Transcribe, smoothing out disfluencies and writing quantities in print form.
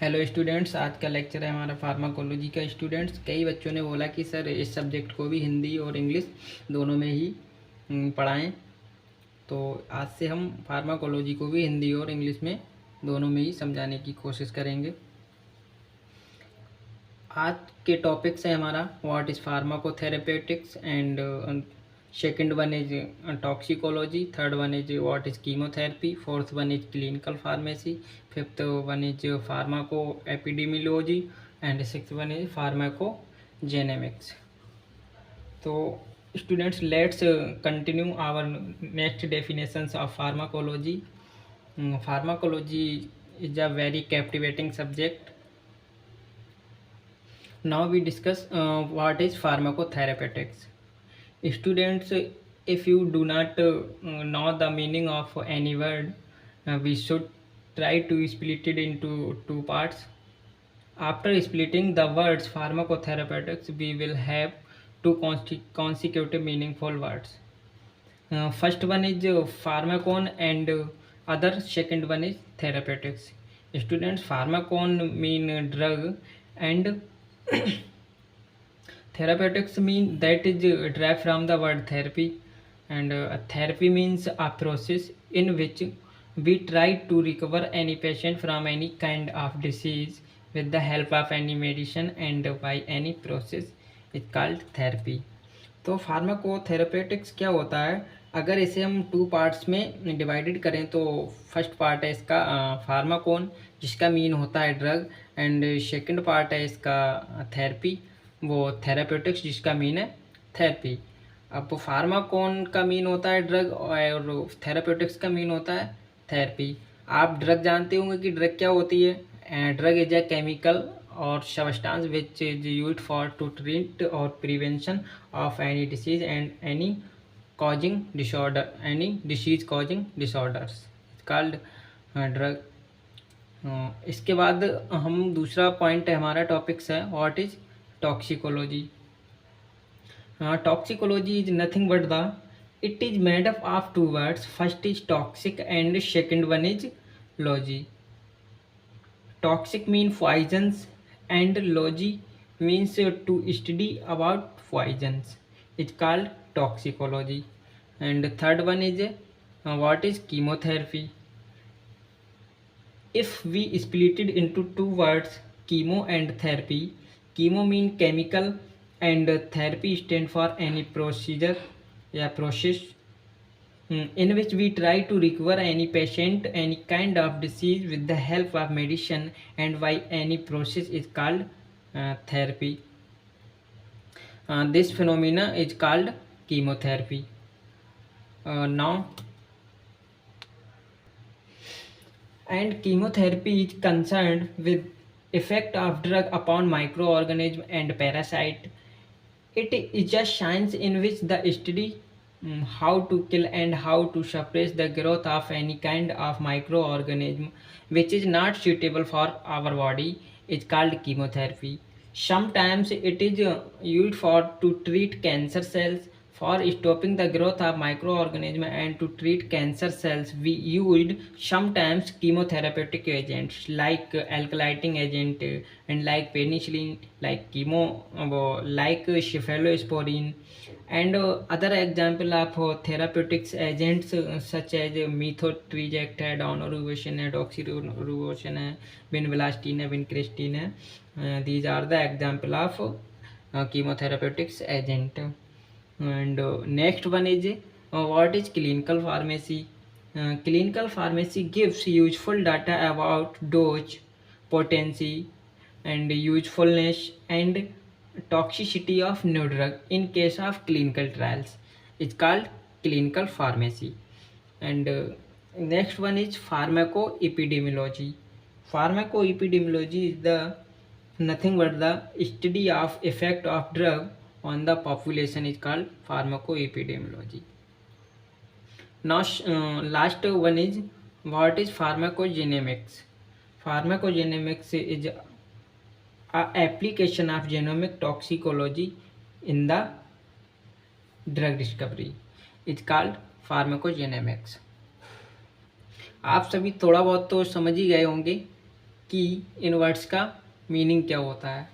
Hello students, आज का lecture है हमारा फार्माकोलॉजी का। स्टूडेंट्स, कई बच्चों ने बोला कि सर इस सब्जेक्ट को भी हिंदी और इंग्लिश दोनों में ही पढ़ाएं। तो आज से हम फार्माकोलॉजी को भी हिंदी और इंग्लिश में दोनों में ही समझाने की कोशिश करेंगे। आज के टॉपिक्स है हमारा what is pharmacotherapeutics and second one is toxicology, third one is what is chemotherapy, fourth one is clinical pharmacy, fifth one is pharmacoepidemiology and sixth one is pharmacogenomics. तो students, let's continue our next definitions of pharmacology. Pharmacology is a very captivating subject. Now we discuss what is pharmacotherapeutics. Students, if you do not know the meaning of any word, we should try to split it into two parts. After splitting the words pharmacotherapeutics, we will have two consecutive meaningful words. First one is pharmacon and other second one is therapeutics. Students, pharmacon mean drug and therapeutics mean that is derived from the word therapy, and therapy means a process in which we try to recover any patient from any kind of disease with the help of any medicine, and by any process is called therapy. तो फार्माकोथेरेपेटिक्स क्या होता है? अगर इसे हम two parts में divided करें तो फर्स्ट पार्ट है इसका फार्माकोन, जिसका मीन होता है ड्रग, एंड सेकंड पार्ट है इसका थेरेपी, वो थेरापेटिक्स, जिसका मीन है थेरेपी। अब फार्माकोन का मीन होता है ड्रग और थेरापेटिक्स का मीन होता है थेरेपी। आप ड्रग जानते होंगे कि ड्रग क्या होती है। Drug is a chemical or substance which is used for to treat or prevention of any disease and any causing disorder, any disease causing disorders, it's called drug. इसके बाद हम दूसरा पॉइंट है हमारा टॉपिक्स है what is toxicology. Toxicology is nothing but the it is made up of two words. First is toxic and second one is logy. Toxic means poisons and logy means to study about poisons. It's called toxicology. And third one is what is chemotherapy. If we split it into two words, chemo and therapy, chemo mean chemical and therapy stand for any procedure या process in which we try to recover any patient any kind of disease with the help of medicine, and by any process is called therapy. This phenomena is called chemotherapy. Now, and chemotherapy is concerned with effect of drug upon microorganism and parasite. It is a science in which the study how to kill and how to suppress the growth of any kind of microorganism which is not suitable for our body is called chemotherapy. Sometimes it is used for to treat cancer cells. For stopping the growth of microorganism and to treat cancer cells, we used sometimes chemotherapeutic agents like alkylating agent and like penicillin, like chemo, like cephalosporin, and other example of therapeutics agents such as methotrexate है, daunorubicin है, doxorubicin है, vinblastine है, vincristine है. These are the example of chemotherapeutics agent. And next one is what is clinical pharmacy. Clinical pharmacy gives useful data about dose, potency, and usefulness and toxicity of new drug in case of clinical trials. It's called clinical pharmacy. And next one is pharmacoepidemiology. Pharmacoepidemiology is the nothing but the study of effect of drug on the population is called pharmacoepidemiology. Now, last one is what is pharmacogenomics. Pharmacogenomics is a application of genomic toxicology in the drug discovery. It's called pharmacogenomics. आप सभी थोड़ा बहुत तो समझ ही गए होंगे कि इन words का मीनिंग क्या होता है।